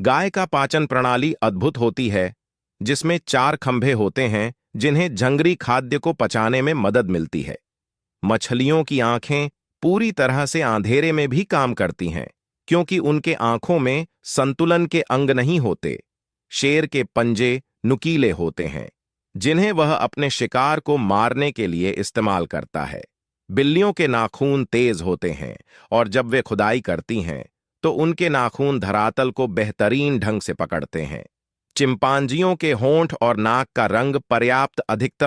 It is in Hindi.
गाय का पाचन प्रणाली अद्भुत होती है, जिसमें 4 खंभे होते हैं जिन्हें जंगली खाद्य को पचाने में मदद मिलती है। मछलियों की आंखें पूरी तरह से अंधेरे में भी काम करती हैं, क्योंकि उनके आंखों में संतुलन के अंग नहीं होते। शेर के पंजे नुकीले होते हैं, जिन्हें वह अपने शिकार को मारने के लिए इस्तेमाल करता है। बिल्लियों के नाखून तेज होते हैं, और जब वे खुदाई करती हैं तो उनके नाखून धरातल को बेहतरीन ढंग से पकड़ते हैं। चिंपांजियों के होंठ और नाक का रंग पर्याप्त अधिकतम